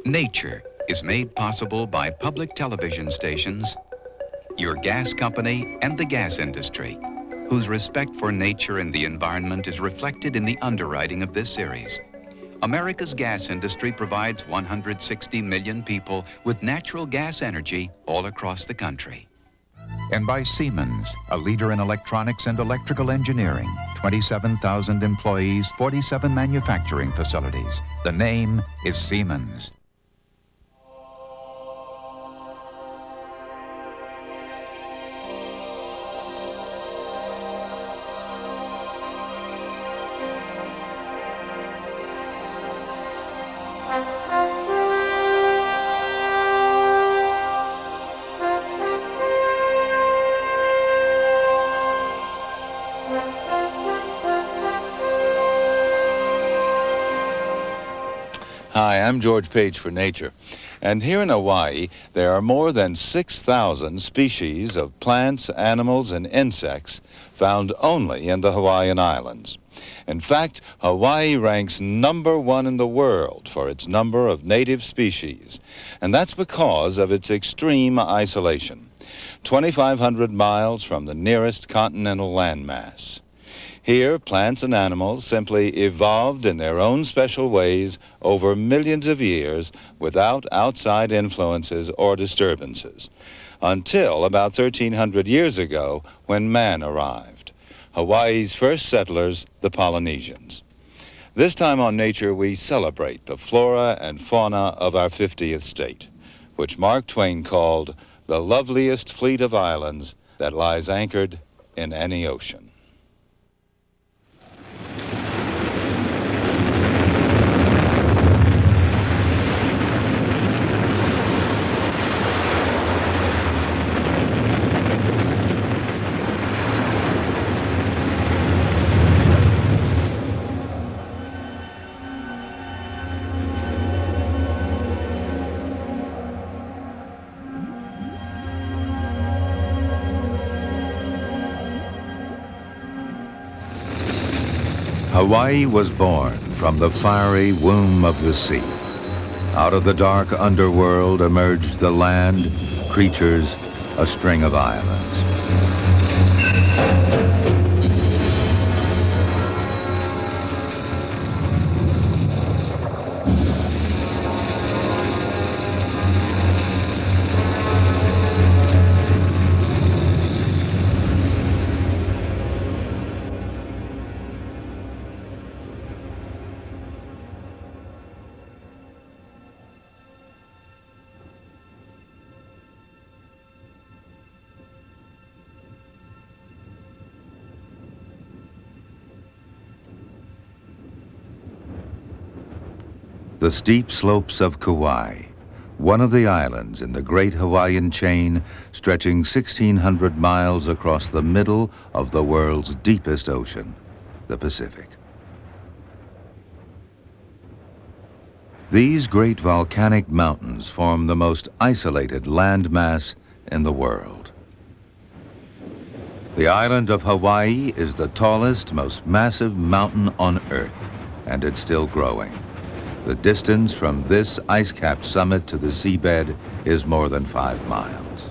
Nature is made possible by public television stations, your gas company, and the gas industry, whose respect for nature and the environment is reflected in the underwriting of this series. America's gas industry provides 160 million people with natural gas energy all across the country. And by Siemens, a leader in electronics and electrical engineering. 27,000 employees, 47 manufacturing facilities. The name is Siemens. Hi, I'm George Page for Nature, and here in Hawaii there are more than 6,000 species of plants, animals, and insects found only in the Hawaiian Islands. In fact, Hawaii ranks #1 in the world for its number of native species, and that's because of its extreme isolation, 2,500 miles from the nearest continental landmass. Here, plants and animals simply evolved in their own special ways over millions of years without outside influences or disturbances, until about 1,300 years ago when man arrived, Hawaii's first settlers, the Polynesians. This time on Nature, we celebrate the flora and fauna of our 50th state, which Mark Twain called the loveliest fleet of islands that lies anchored in any ocean. Hawaii was born from the fiery womb of the sea. Out of the dark underworld emerged the land, creatures, a string of islands. The steep slopes of Kauai, one of the islands in the great Hawaiian chain stretching 1,600 miles across the middle of the world's deepest ocean, the Pacific. These great volcanic mountains form the most isolated landmass in the world. The island of Hawaii is the tallest, most massive mountain on Earth, and it's still growing. The distance from this ice-capped summit to the seabed is more than 5 miles.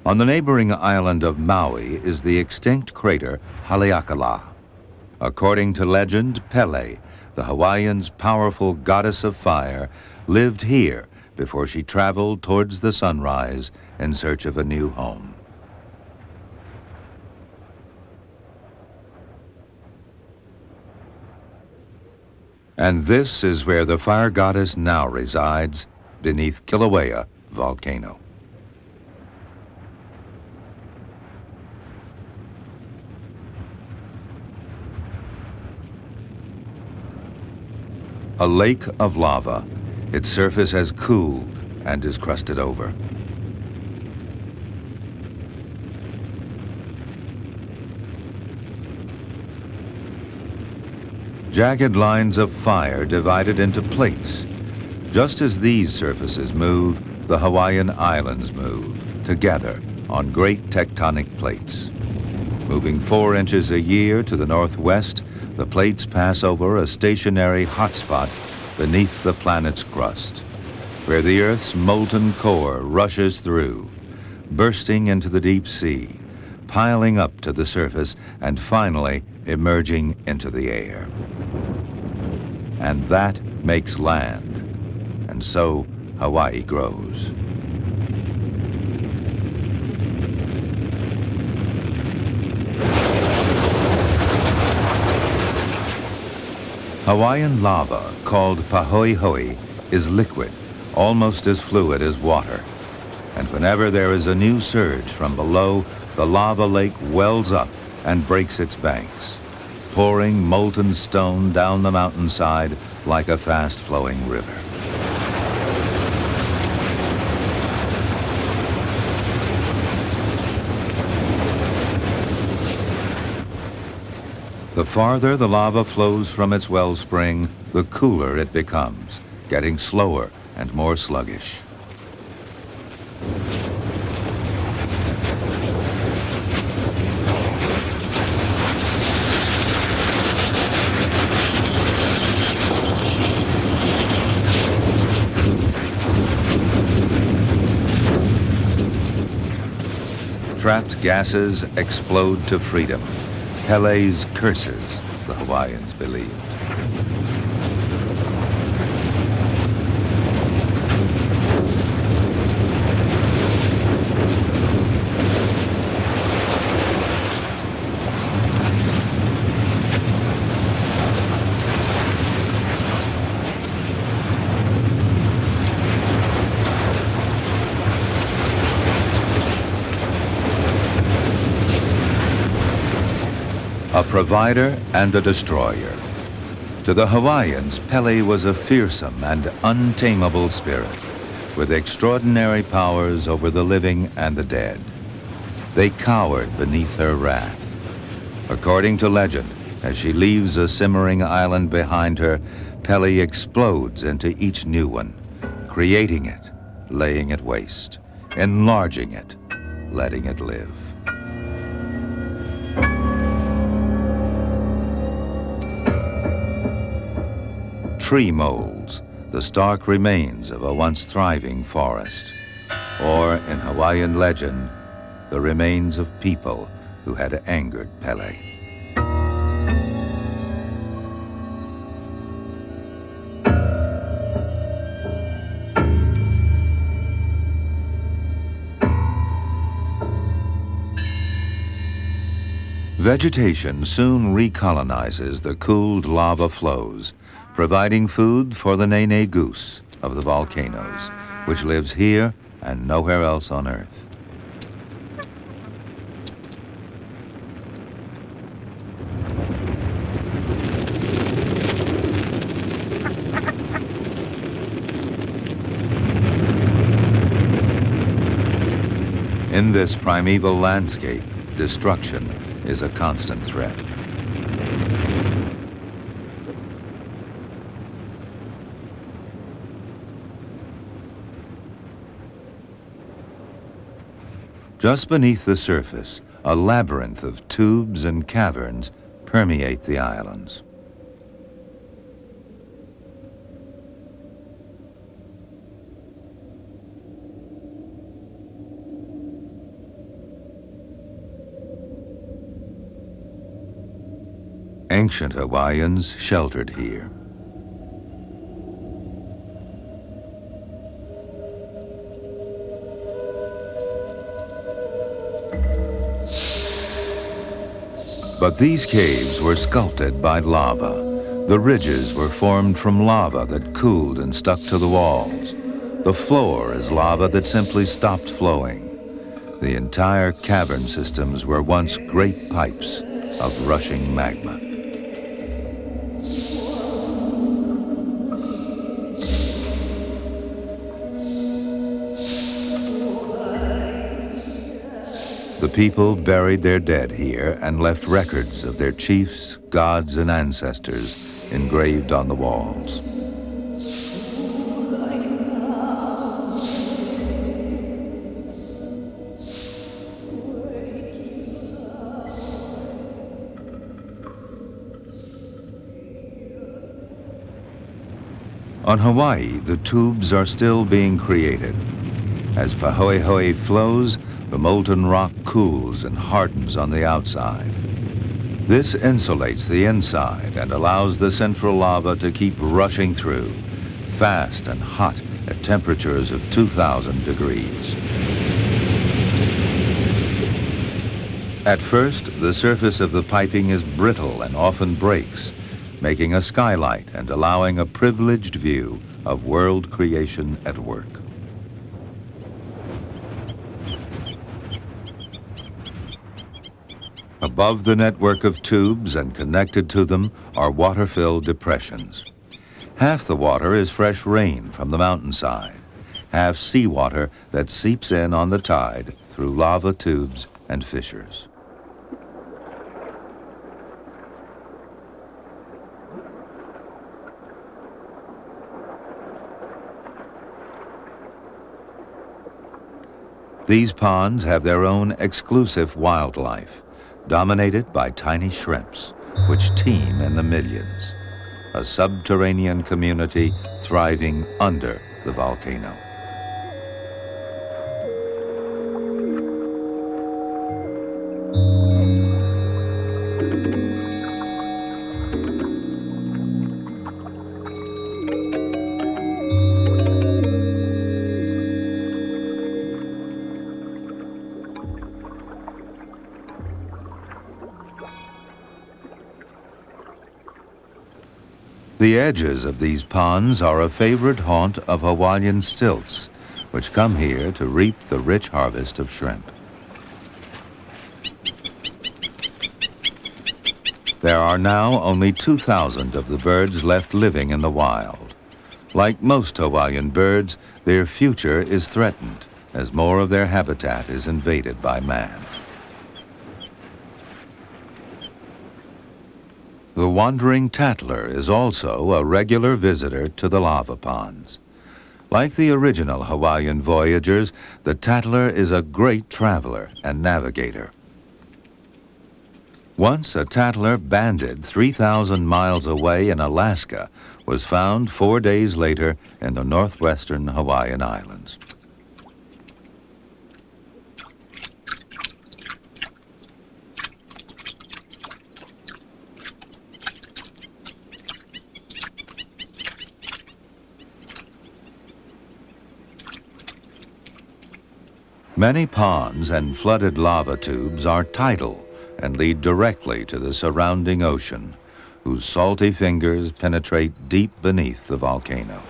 On the neighboring island of Maui is the extinct crater Haleakala. According to legend, Pele, the Hawaiians' powerful goddess of fire, lived here before she traveled towards the sunrise in search of a new home. And this is where the fire goddess now resides, beneath Kilauea volcano. A lake of lava. Its surface has cooled and is crusted over. Jagged lines of fire divided into plates. Just as these surfaces move, the Hawaiian Islands move, together on great tectonic plates. Moving 4 inches a year to the northwest, the plates pass over a stationary hotspot beneath the planet's crust, where the Earth's molten core rushes through, bursting into the deep sea, piling up to the surface, and finally emerging into the air. And that makes land, and so Hawaii grows. Hawaiian lava, called pahoehoe, is liquid, almost as fluid as water. And whenever there is a new surge from below, the lava lake wells up and breaks its banks, pouring molten stone down the mountainside like a fast-flowing river. The farther the lava flows from its wellspring, the cooler it becomes, getting slower and more sluggish. Trapped gases explode to freedom. Pele's curses, the Hawaiians believed. A provider and a destroyer. To the Hawaiians, Pele was a fearsome and untamable spirit, with extraordinary powers over the living and the dead. They cowered beneath her wrath. According to legend, as she leaves a simmering island behind her, Pele explodes into each new one, creating it, laying it waste, enlarging it, letting it live. Tree molds, the stark remains of a once thriving forest. Or, in Hawaiian legend, the remains of people who had angered Pele. Vegetation soon recolonizes the cooled lava flows, providing food for the nene goose of the volcanoes, which lives here and nowhere else on Earth. In this primeval landscape, destruction is a constant threat. Just beneath the surface, a labyrinth of tubes and caverns permeate the islands. Ancient Hawaiians sheltered here. But these caves were sculpted by lava. The ridges were formed from lava that cooled and stuck to the walls. The floor is lava that simply stopped flowing. The entire cavern systems were once great pipes of rushing magma. The people buried their dead here and left records of their chiefs, gods, and ancestors engraved on the walls. On Hawaii, the tubes are still being created. As Pahoehoe flows, the molten rock cools and hardens on the outside. This insulates the inside and allows the central lava to keep rushing through, fast and hot at temperatures of 2,000 degrees. At first, the surface of the piping is brittle and often breaks, making a skylight and allowing a privileged view of world creation at work. Above the network of tubes and connected to them are water-filled depressions. Half the water is fresh rain from the mountainside, half seawater that seeps in on the tide through lava tubes and fissures. These ponds have their own exclusive wildlife, dominated by tiny shrimps, which teem in the millions, a subterranean community thriving under the volcano. The edges of these ponds are a favorite haunt of Hawaiian stilts, which come here to reap the rich harvest of shrimp. There are now only 2,000 of the birds left living in the wild. Like most Hawaiian birds, their future is threatened as more of their habitat is invaded by man. The wandering tattler is also a regular visitor to the lava ponds. Like the original Hawaiian voyagers, the tattler is a great traveler and navigator. Once a tattler banded 3,000 miles away in Alaska was found 4 days later in the northwestern Hawaiian Islands. Many ponds and flooded lava tubes are tidal and lead directly to the surrounding ocean, whose salty fingers penetrate deep beneath the volcano.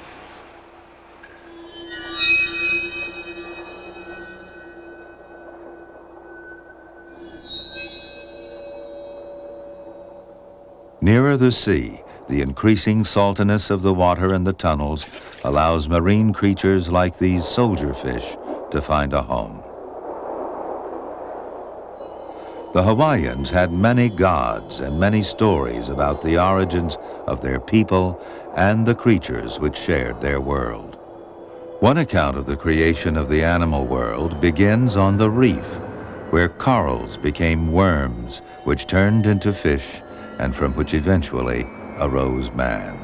Nearer the sea, the increasing saltiness of the water in the tunnels allows marine creatures like these soldier fish to find a home. The Hawaiians had many gods and many stories about the origins of their people and the creatures which shared their world. One account of the creation of the animal world begins on the reef, where corals became worms, which turned into fish, and from which eventually arose man.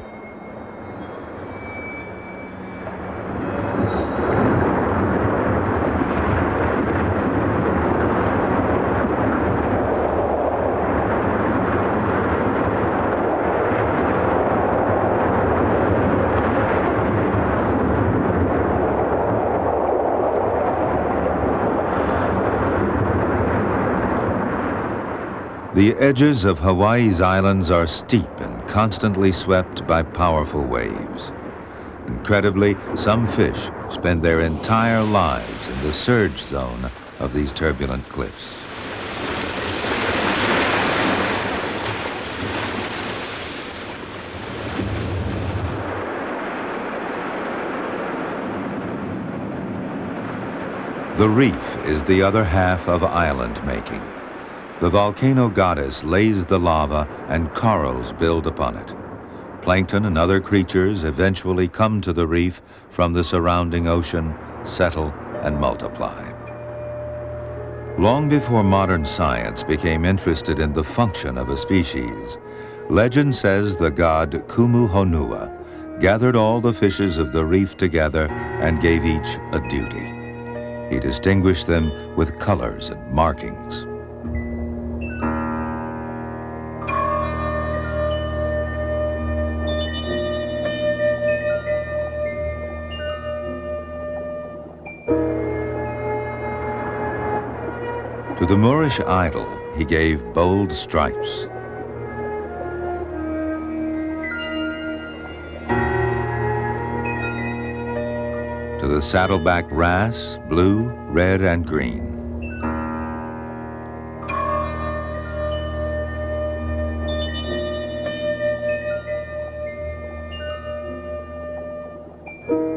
The edges of Hawaii's islands are steep and constantly swept by powerful waves. Incredibly, some fish spend their entire lives in the surge zone of these turbulent cliffs. The reef is the other half of island making. The volcano goddess lays the lava and corals build upon it. Plankton and other creatures eventually come to the reef from the surrounding ocean, settle, and multiply. Long before modern science became interested in the function of a species, legend says the god Kumu Honua gathered all the fishes of the reef together and gave each a duty. He distinguished them with colors and markings. To the Moorish idol, he gave bold stripes. To the saddleback wrasse, blue, red, and green.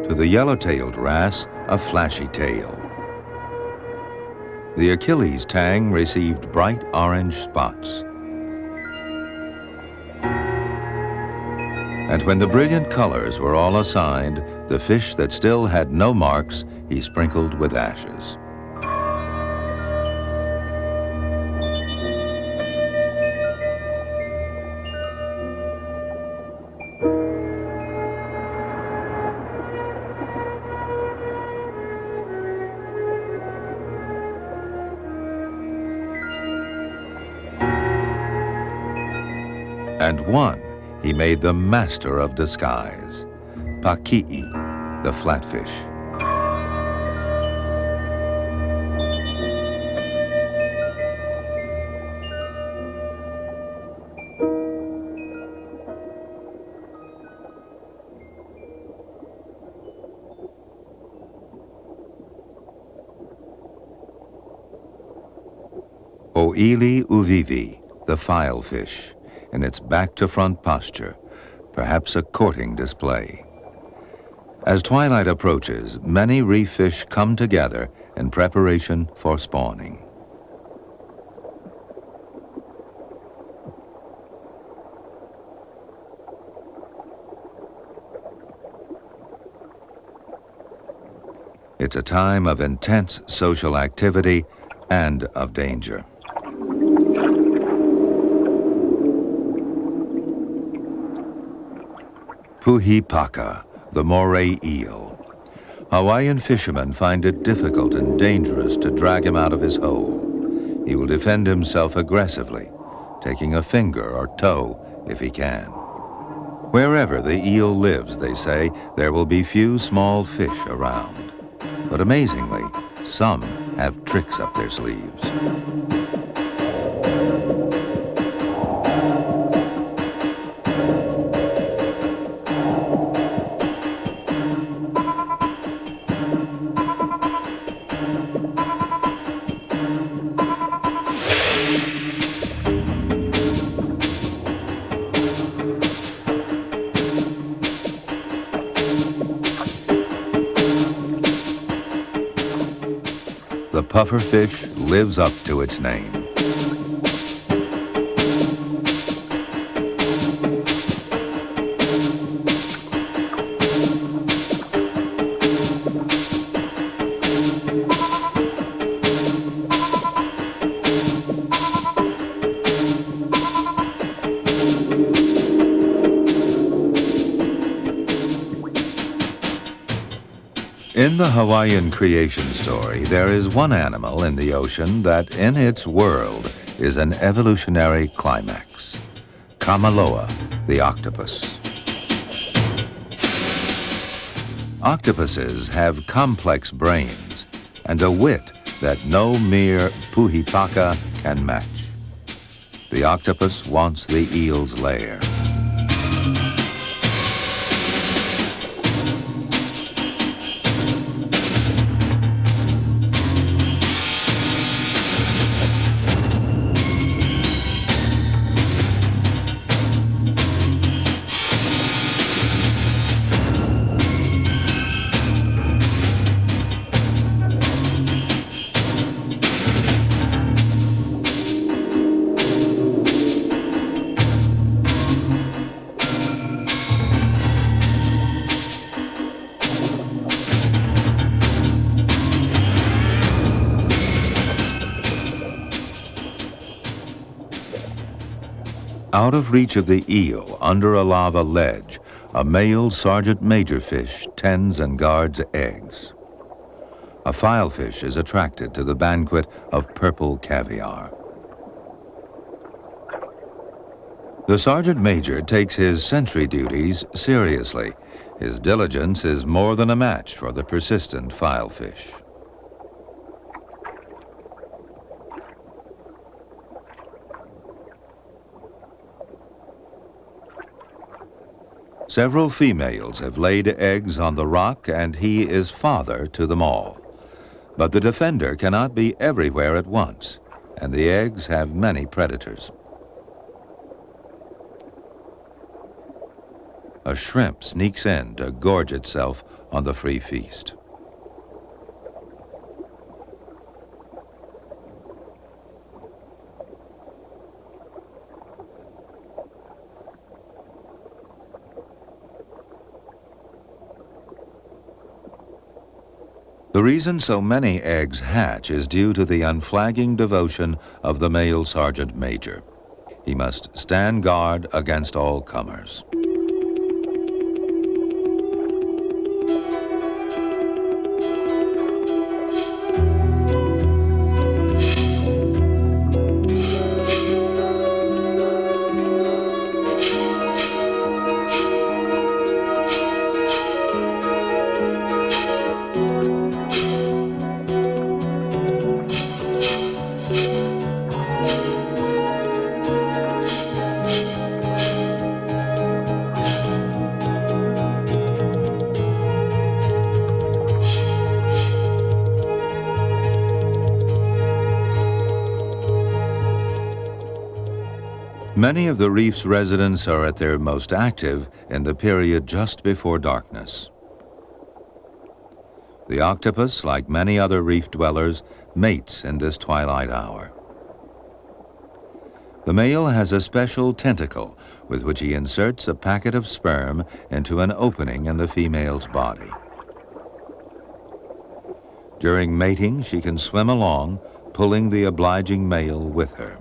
To the yellow-tailed wrasse, a flashy tail. The Achilles tang received bright orange spots. And when the brilliant colors were all assigned, the fish that still had no marks, he sprinkled with ashes. And one he made the master of disguise, Paki'i, the flatfish. O'ili uvivi, the filefish, in its back-to-front posture, perhaps a courting display. As twilight approaches, many reef fish come together in preparation for spawning. It's a time of intense social activity and of danger. Puhipaka, the moray eel. Hawaiian fishermen find it difficult and dangerous to drag him out of his hole. He will defend himself aggressively, taking a finger or toe if he can. Wherever the eel lives, they say, there will be few small fish around. But amazingly, some have tricks up their sleeves. The pufferfish lives up to its name. In the Hawaiian creation story, there is one animal in the ocean that, in its world, is an evolutionary climax. Kamaloa, the octopus. Octopuses have complex brains and a wit that no mere puhipaka can match. The octopus wants the eel's lair. Out of reach of the eel, under a lava ledge, A male sergeant major fish tends and guards eggs. A filefish is attracted to the banquet of purple caviar. The sergeant major takes his sentry duties seriously. His diligence is more than a match for the persistent filefish. Several females have laid eggs on the rock, and he is father to them all. But the defender cannot be everywhere at once, and the eggs have many predators. A shrimp sneaks in to gorge itself on the free feast. The reason so many eggs hatch is due to the unflagging devotion of the male sergeant major. He must stand guard against all comers. Many of the reef's residents are at their most active in the period just before darkness. The octopus, like many other reef dwellers, mates in this twilight hour. The male has a special tentacle with which he inserts a packet of sperm into an opening in the female's body. During mating, she can swim along, pulling the obliging male with her.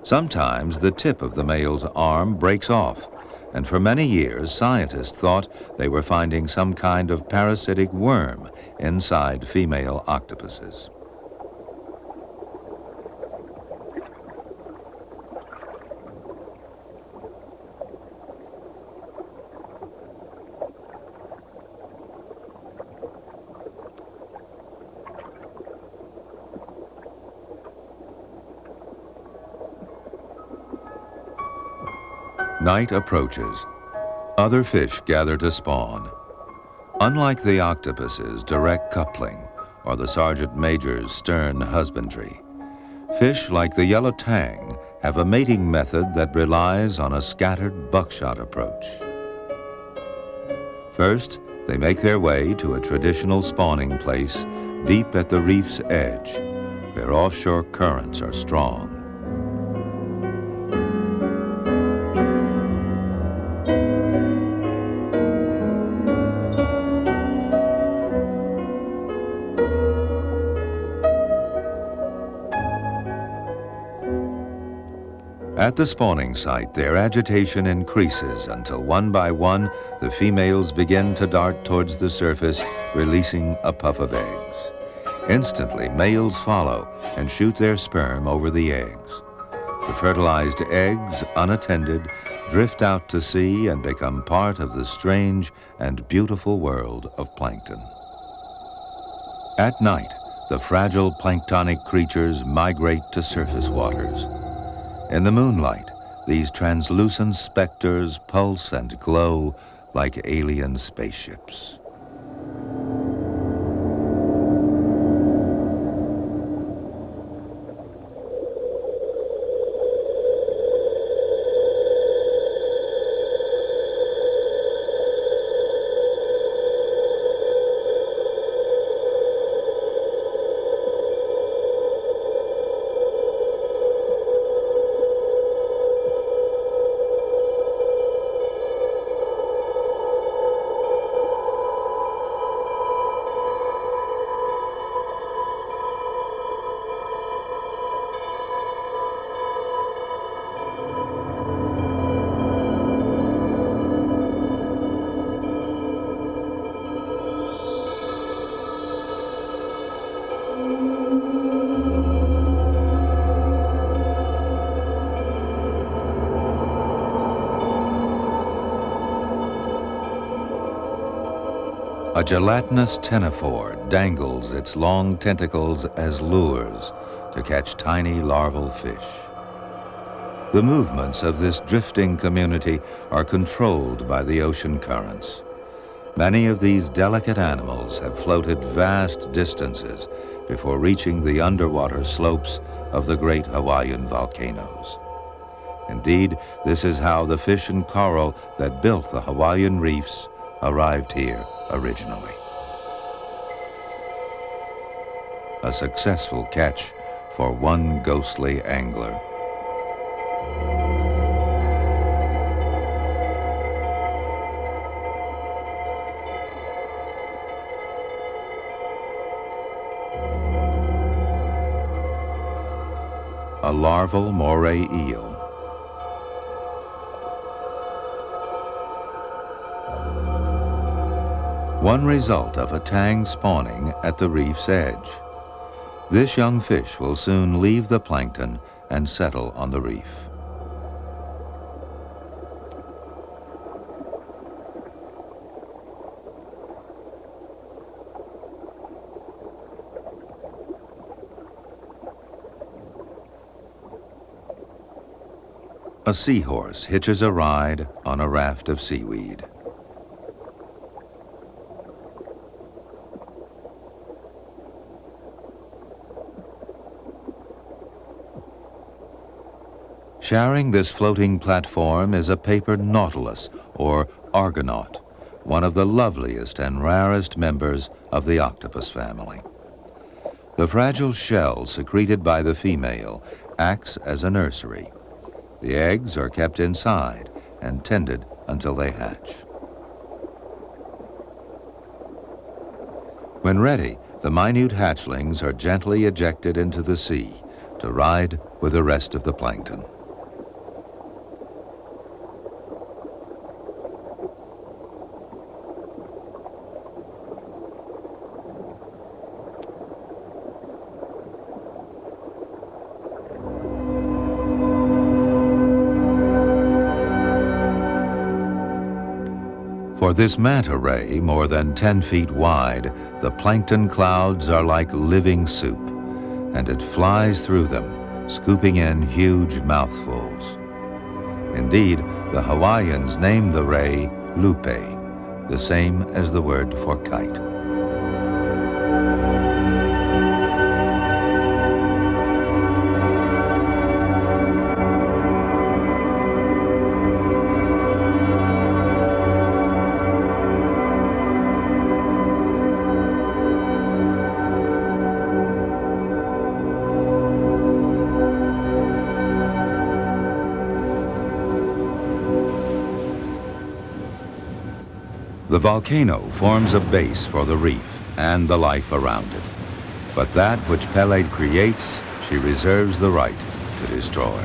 Sometimes the tip of the male's arm breaks off, and for many years scientists thought they were finding some kind of parasitic worm inside female octopuses. Night approaches. Other fish gather to spawn. Unlike the octopus's direct coupling or the sergeant major's stern husbandry, fish like the yellow tang have a mating method that relies on a scattered buckshot approach. First, they make their way to a traditional spawning place deep at the reef's edge, where offshore currents are strong. At the spawning site, their agitation increases until one by one, the females begin to dart towards the surface, releasing a puff of eggs. Instantly, males follow and shoot their sperm over the eggs. The fertilized eggs, unattended, drift out to sea and become part of the strange and beautiful world of plankton. At night, the fragile planktonic creatures migrate to surface waters. In the moonlight, these translucent specters pulse and glow like alien spaceships. A gelatinous ctenophore dangles its long tentacles as lures to catch tiny larval fish. The movements of this drifting community are controlled by the ocean currents. Many of these delicate animals have floated vast distances before reaching the underwater slopes of the great Hawaiian volcanoes. Indeed, this is how the fish and coral that built the Hawaiian reefs arrived here originally. A successful catch for one ghostly angler. A larval moray eel. One result of a tang spawning at the reef's edge. This young fish will soon leave the plankton and settle on the reef. A seahorse hitches a ride on a raft of seaweed. Sharing this floating platform is a papered nautilus, or argonaut, one of the loveliest and rarest members of the octopus family. The fragile shell secreted by the female acts as a nursery. The eggs are kept inside and tended until they hatch. When ready, the minute hatchlings are gently ejected into the sea to ride with the rest of the plankton. For this manta ray, more than 10 feet wide, the plankton clouds are like living soup, and it flies through them, scooping in huge mouthfuls. Indeed, the Hawaiians named the ray lupe, the same as the word for kite. The volcano forms a base for the reef and the life around it. But that which Pele creates, she reserves the right to destroy.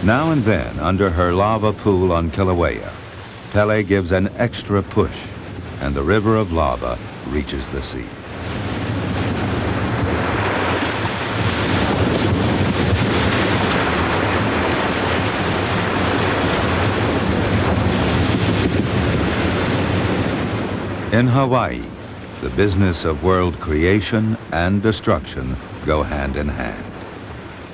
Now and then, under her lava pool on Kilauea, Pele gives an extra push, and the river of lava reaches the sea. In Hawaii, the business of world creation and destruction go hand in hand.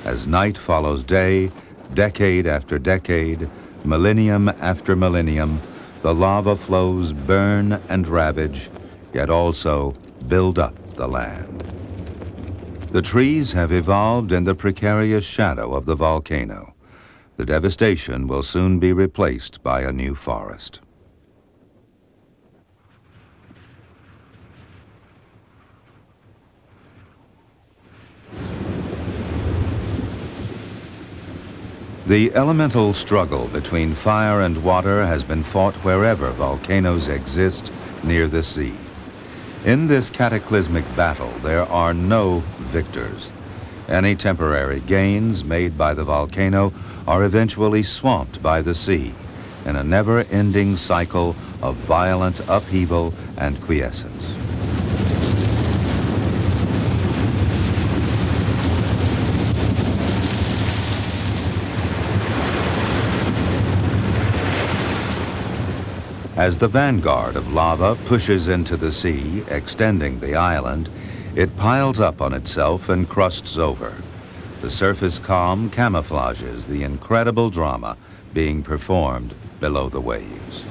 As night follows day, decade after decade, millennium after millennium, the lava flows burn and ravage, yet also build up the land. The trees have evolved in the precarious shadow of the volcano. The devastation will soon be replaced by a new forest. The elemental struggle between fire and water has been fought wherever volcanoes exist near the sea. In this cataclysmic battle, there are no victors. Any temporary gains made by the volcano are eventually swamped by the sea in a never-ending cycle of violent upheaval and quiescence. As the vanguard of lava pushes into the sea, extending the island, it piles up on itself and crusts over. The surface calm camouflages the incredible drama being performed below the waves.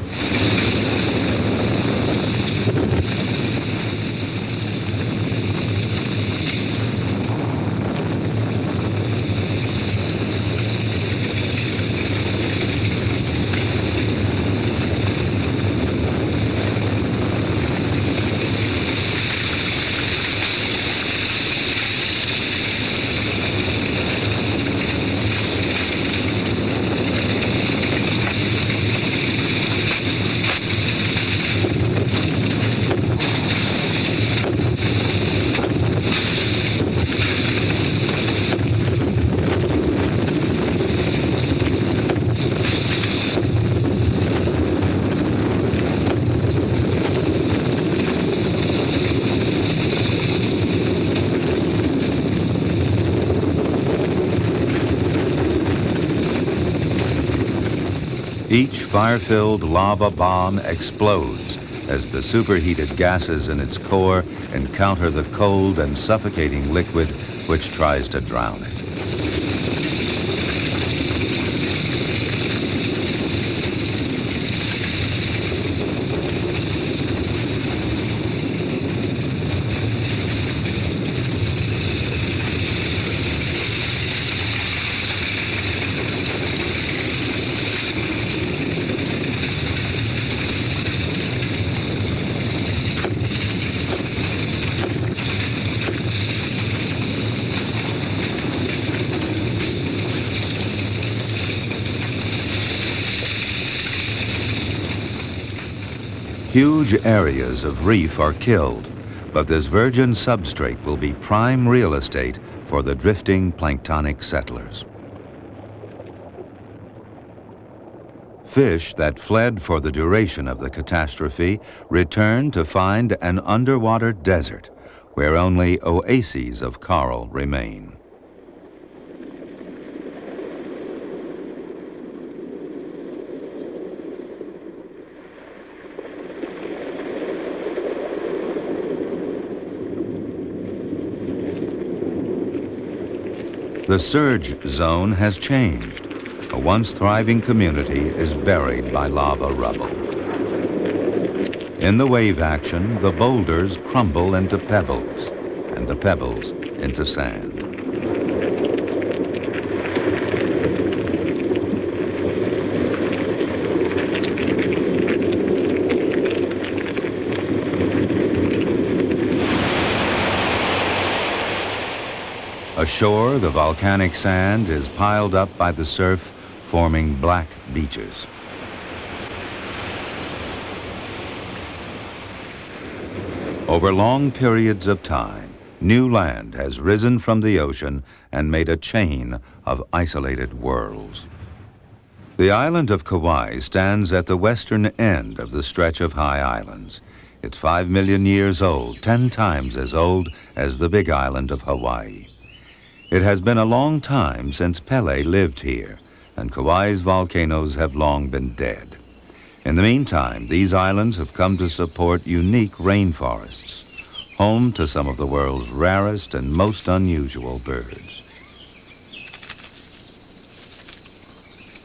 Each fire-filled lava bomb explodes as the superheated gases in its core encounter the cold and suffocating liquid which tries to drown it. Huge areas of reef are killed, but this virgin substrate will be prime real estate for the drifting planktonic settlers. Fish that fled for the duration of the catastrophe return to find an underwater desert where only oases of coral remain. The surge zone has changed. A once thriving community is buried by lava rubble. In the wave action, the boulders crumble into pebbles, and the pebbles into sand. Ashore, the volcanic sand is piled up by the surf, forming black beaches. Over long periods of time, new land has risen from the ocean and made a chain of isolated worlds. The island of Kauai stands at the western end of the stretch of high islands. It's 5 million years old, 10 times as old as the big island of Hawaii. It has been a long time since Pele lived here, and Kauai's volcanoes have long been dead. In the meantime, these islands have come to support unique rainforests, home to some of the world's rarest and most unusual birds.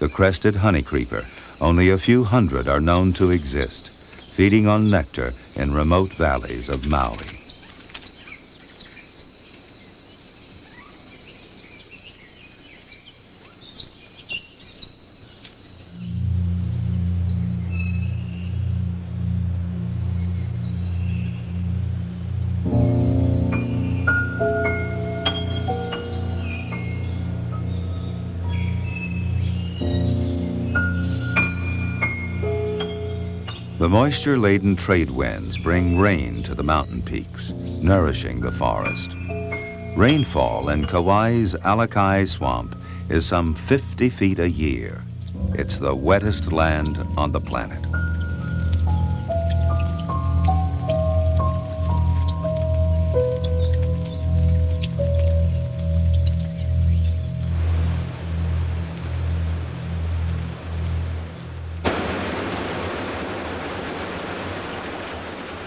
The crested honeycreeper, only a few hundred are known to exist, feeding on nectar in remote valleys of Maui. The moisture-laden trade winds bring rain to the mountain peaks, nourishing the forest. Rainfall in Kauai's Alakai Swamp is some 50 feet a year. It's the wettest land on the planet.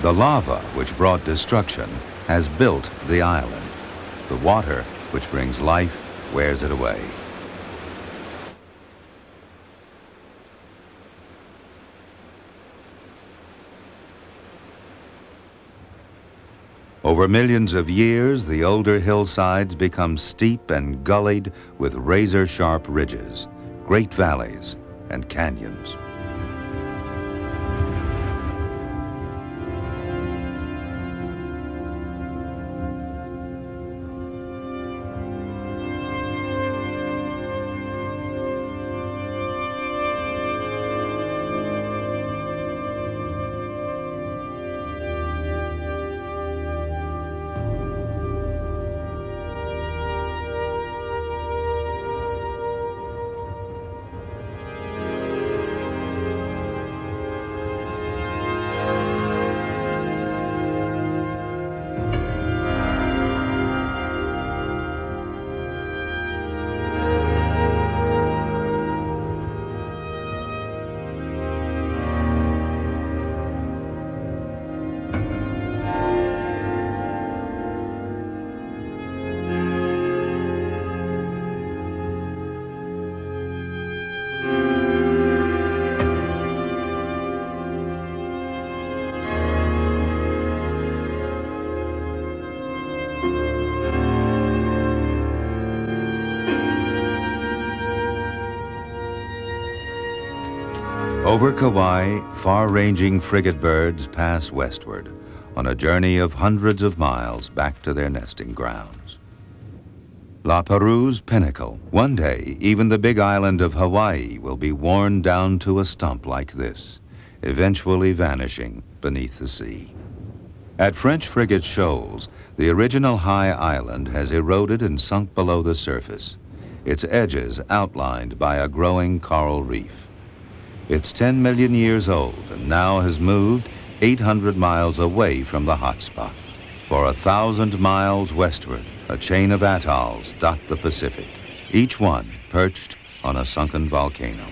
The lava, which brought destruction, has built the island. The water, which brings life, wears it away. Over millions of years, the older hillsides become steep and gullied with razor-sharp ridges, great valleys, and canyons. Over Kauai, far-ranging frigate birds pass westward on a journey of hundreds of miles back to their nesting grounds. La Perouse's pinnacle. One day, even the big island of Hawaii will be worn down to a stump like this, eventually vanishing beneath the sea. At French frigate shoals, the original high island has eroded and sunk below the surface, its edges outlined by a growing coral reef. It's 10 million years old and now has moved 800 miles away from the hotspot. For 1,000 miles westward, a chain of atolls dot the Pacific, each one perched on a sunken volcano.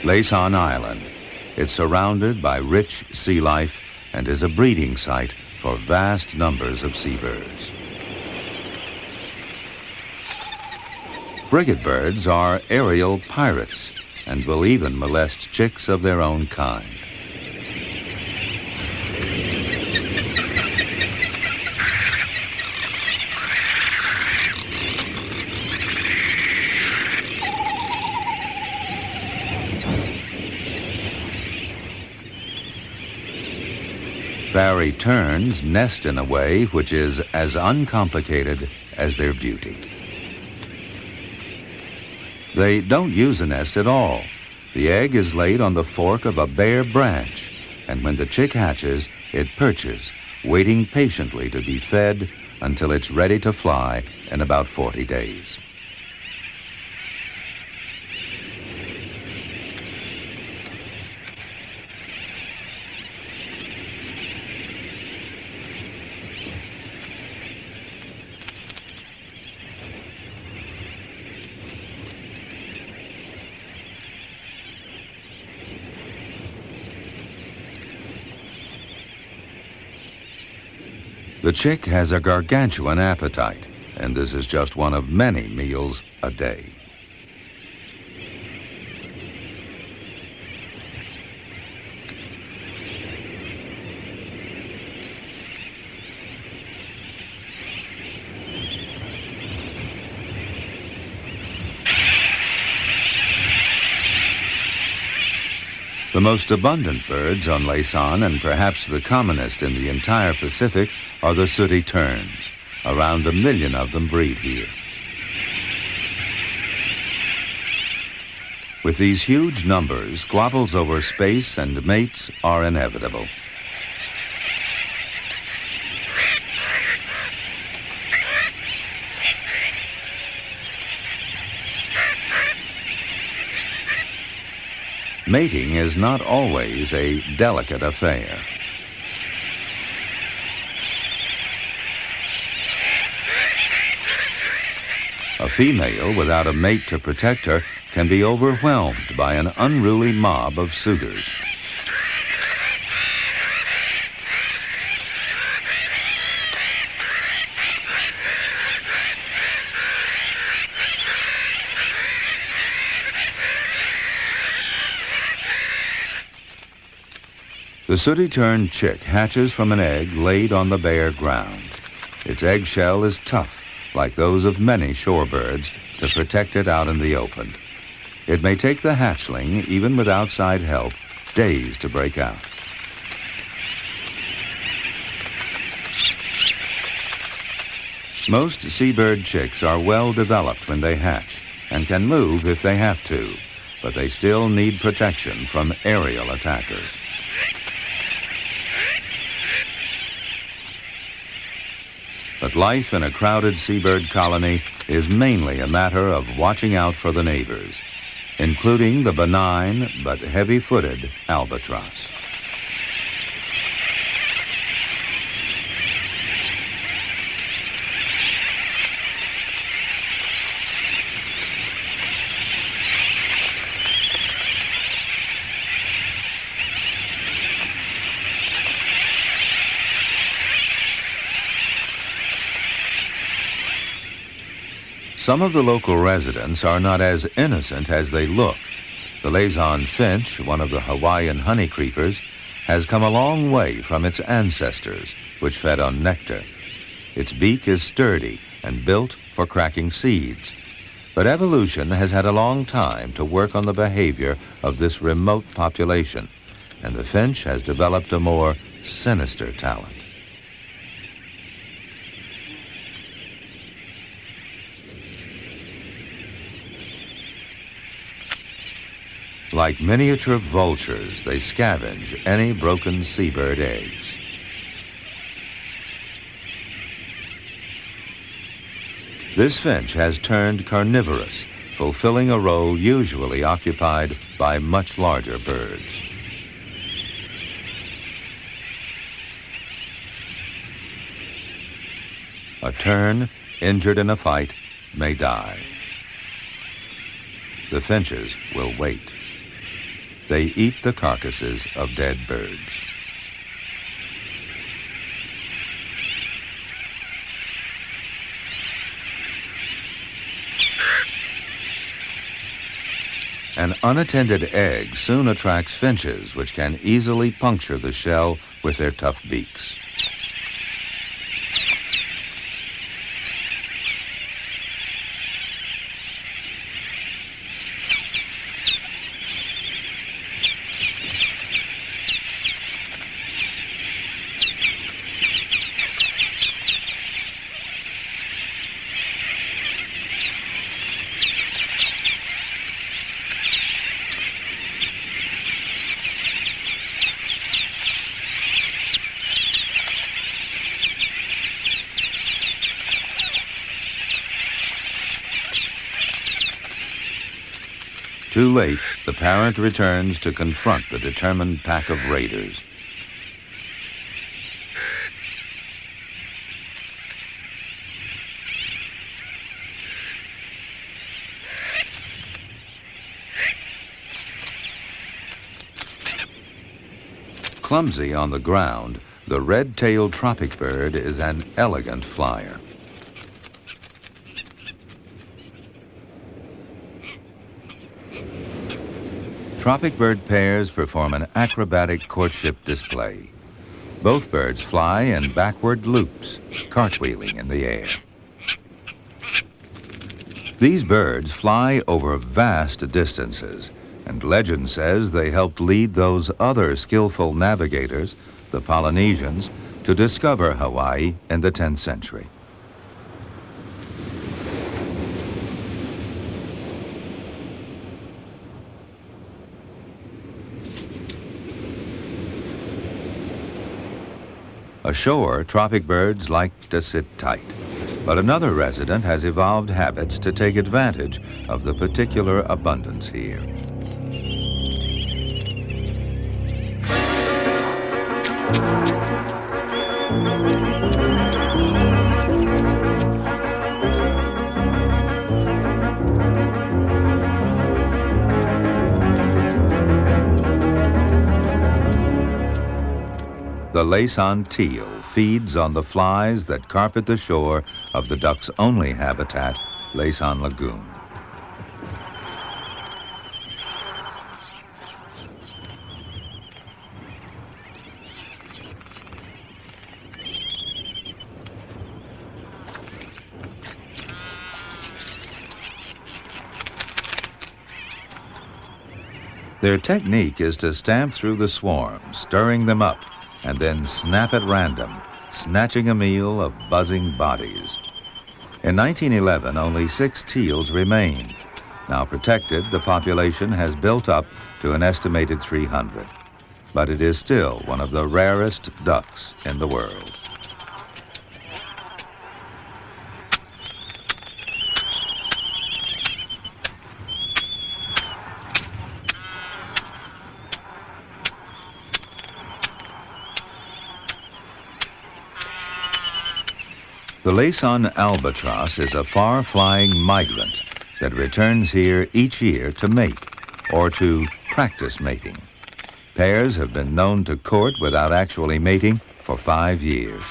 Laysan Island. It's surrounded by rich sea life and is a breeding site for vast numbers of seabirds. Frigate birds are aerial pirates and will even molest chicks of their own kind. Fairy terns nest in a way which is as uncomplicated as their beauty. They don't use a nest at all. The egg is laid on the fork of a bare branch, and when the chick hatches, it perches, waiting patiently to be fed until it's ready to fly in about 40 days. The chick has a gargantuan appetite, and this is just one of many meals a day. The most abundant birds on Laysan, and perhaps the commonest in the entire Pacific, are the sooty terns. Around 1 million of them breed here. With these huge numbers, squabbles over space and mates are inevitable. Mating is not always a delicate affair. A female without a mate to protect her can be overwhelmed by an unruly mob of suitors. The sooty-turned chick hatches from an egg laid on the bare ground. Its eggshell is tough, like those of many shorebirds, to protect it out in the open. It may take the hatchling, even with outside help, days to break out. Most seabird chicks are well developed when they hatch and can move if they have to, but they still need protection from aerial attackers. But life in a crowded seabird colony is mainly a matter of watching out for the neighbors, including the benign but heavy-footed albatross. Some of the local residents are not as innocent as they look. The Laysan finch, one of the Hawaiian honey creepers, has come a long way from its ancestors, which fed on nectar. Its beak is sturdy and built for cracking seeds. But evolution has had a long time to work on the behavior of this remote population, and the finch has developed a more sinister talent. Like miniature vultures, they scavenge any broken seabird eggs. This finch has turned carnivorous, fulfilling a role usually occupied by much larger birds. A tern, injured in a fight, may die. The finches will wait. They eat the carcasses of dead birds. An unattended egg soon attracts finches, which can easily puncture the shell with their tough beaks. Too late, the parent returns to confront the determined pack of raiders. Clumsy on the ground, the red-tailed tropic bird is an elegant flyer. Tropic bird pairs perform an acrobatic courtship display. Both birds fly in backward loops, cartwheeling in the air. These birds fly over vast distances, and legend says they helped lead those other skillful navigators, the Polynesians, to discover Hawaii in the 10th century. Ashore, tropic birds like to sit tight, but another resident has evolved habits to take advantage of the particular abundance here. The Laysan teal feeds on the flies that carpet the shore of the duck's only habitat, Laysan Lagoon. Their technique is to stamp through the swarm, stirring them up, and then snap at random, snatching a meal of buzzing bodies. In 1911, only 6 teals remained. Now protected, the population has built up to an estimated 300. But it is still one of the rarest ducks in the world. The Laysan albatross is a far-flying migrant that returns here each year to mate or to practice mating. Pairs have been known to court without actually mating for 5 years.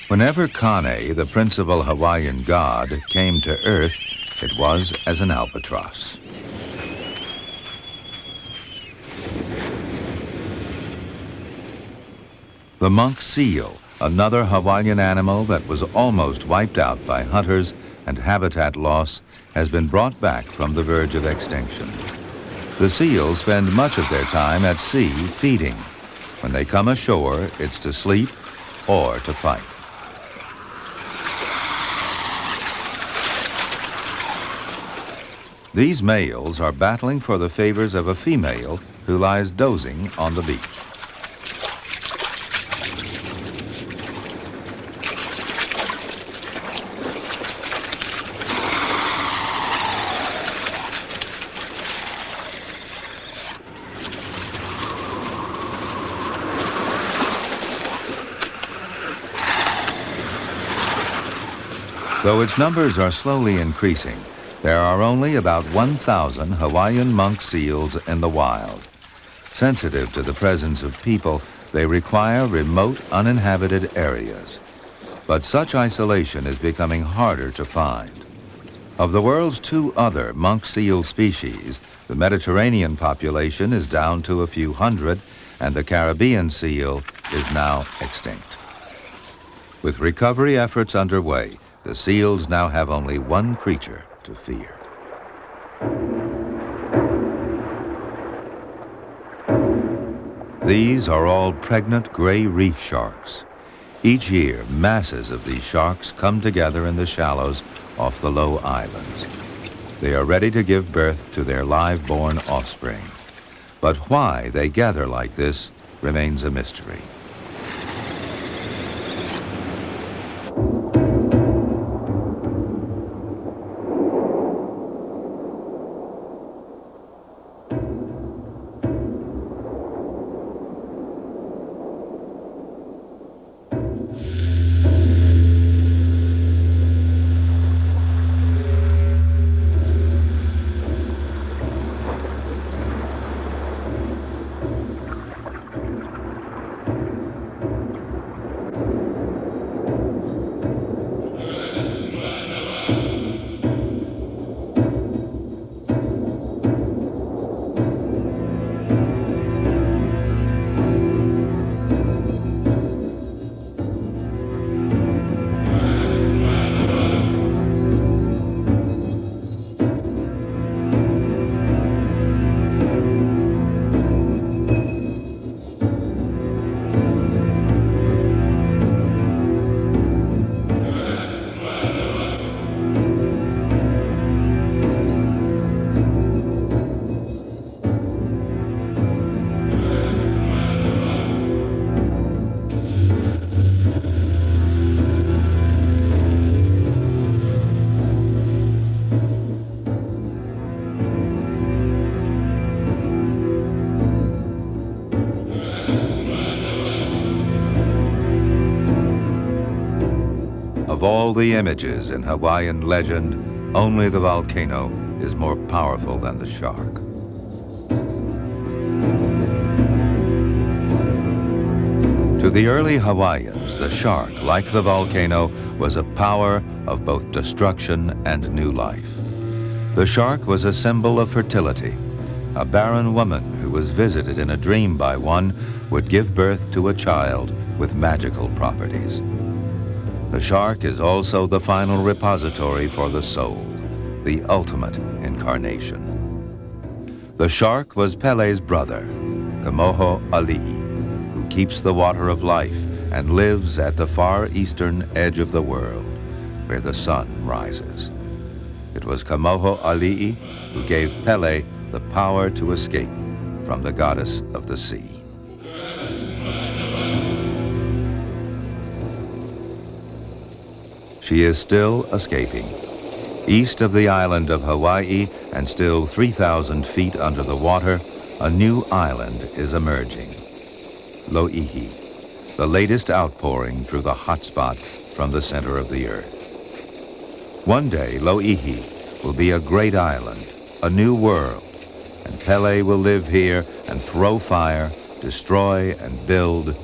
Whenever Kane, the principal Hawaiian god, came to Earth, it was as an albatross. The monk seal, another Hawaiian animal that was almost wiped out by hunters and habitat loss, has been brought back from the verge of extinction. The seals spend much of their time at sea feeding. When they come ashore, it's to sleep or to fight. These males are battling for the favors of a female who lies dozing on the beach. Though its numbers are slowly increasing, there are only about 1,000 Hawaiian monk seals in the wild. Sensitive to the presence of people, they require remote, uninhabited areas. But such isolation is becoming harder to find. Of the world's 2 other monk seal species, the Mediterranean population is down to a few hundred, and the Caribbean seal is now extinct. With recovery efforts underway, the seals now have only one creature to fear. These are all pregnant gray reef sharks. Each year, masses of these sharks come together in the shallows off the low islands. They are ready to give birth to their live-born offspring. But why they gather like this remains a mystery. Of all the images in Hawaiian legend, only the volcano is more powerful than the shark. To the early Hawaiians, the shark, like the volcano, was a power of both destruction and new life. The shark was a symbol of fertility. A barren woman who was visited in a dream by one would give birth to a child with magical properties. The shark is also the final repository for the soul, the ultimate incarnation. The shark was Pele's brother, Kamoho Ali'i, who keeps the water of life and lives at the far eastern edge of the world, where the sun rises. It was Kamoho Ali'i who gave Pele the power to escape from the goddess of the sea. She is still escaping. East of the island of Hawaii and still 3,000 feet under the water, a new island is emerging. Lo'ihi, the latest outpouring through the hot spot from the center of the earth. One day, Lo'ihi will be a great island, a new world, and Pele will live here and throw fire, destroy and build,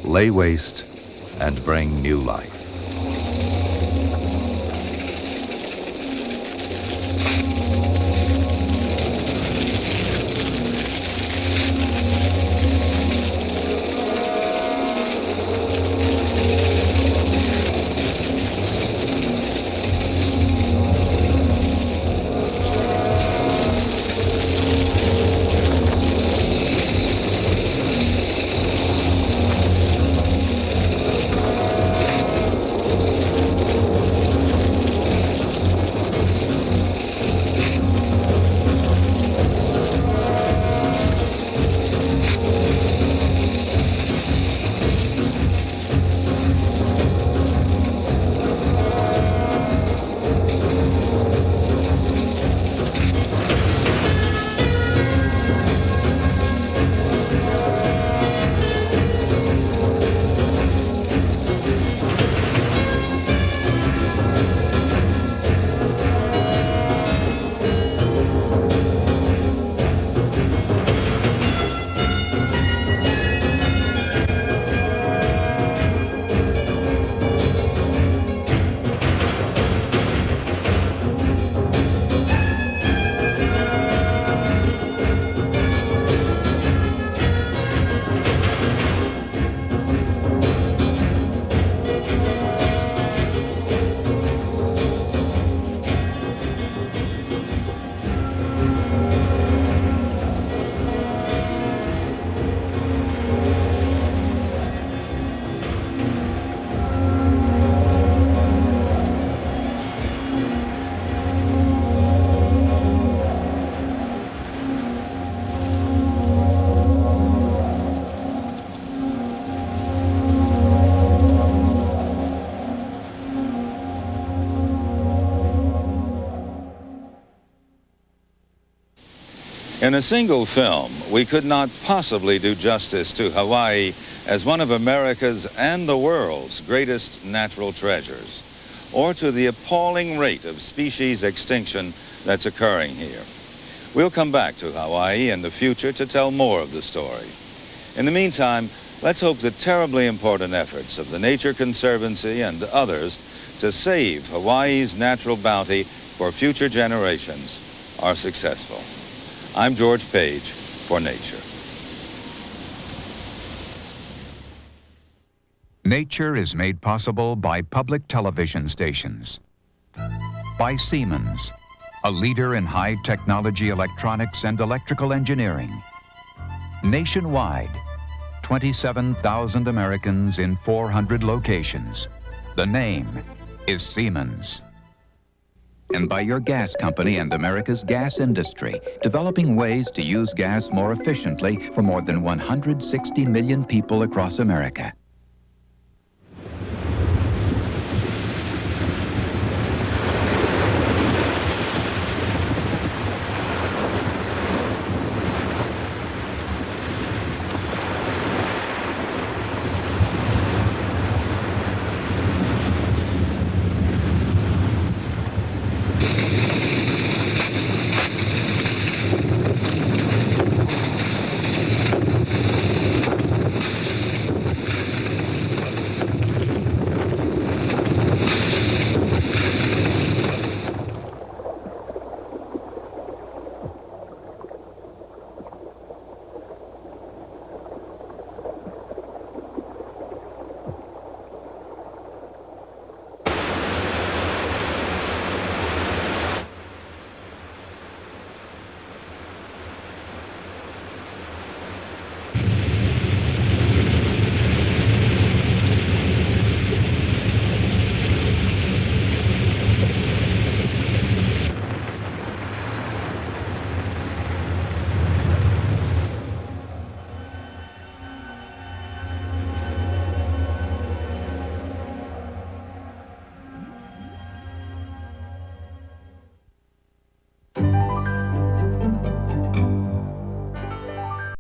lay waste, and bring new life. In a single film, we could not possibly do justice to Hawaii as one of America's and the world's greatest natural treasures, or to the appalling rate of species extinction that's occurring here. We'll come back to Hawaii in the future to tell more of the story. In the meantime, let's hope the terribly important efforts of the Nature Conservancy and others to save Hawaii's natural bounty for future generations are successful. I'm George Page for Nature. Nature is made possible by public television stations. By Siemens, a leader in high-technology electronics and electrical engineering. Nationwide, 27,000 Americans in 400 locations. The name is Siemens. And by your gas company and America's gas industry, developing ways to use gas more efficiently for more than 160 million people across America.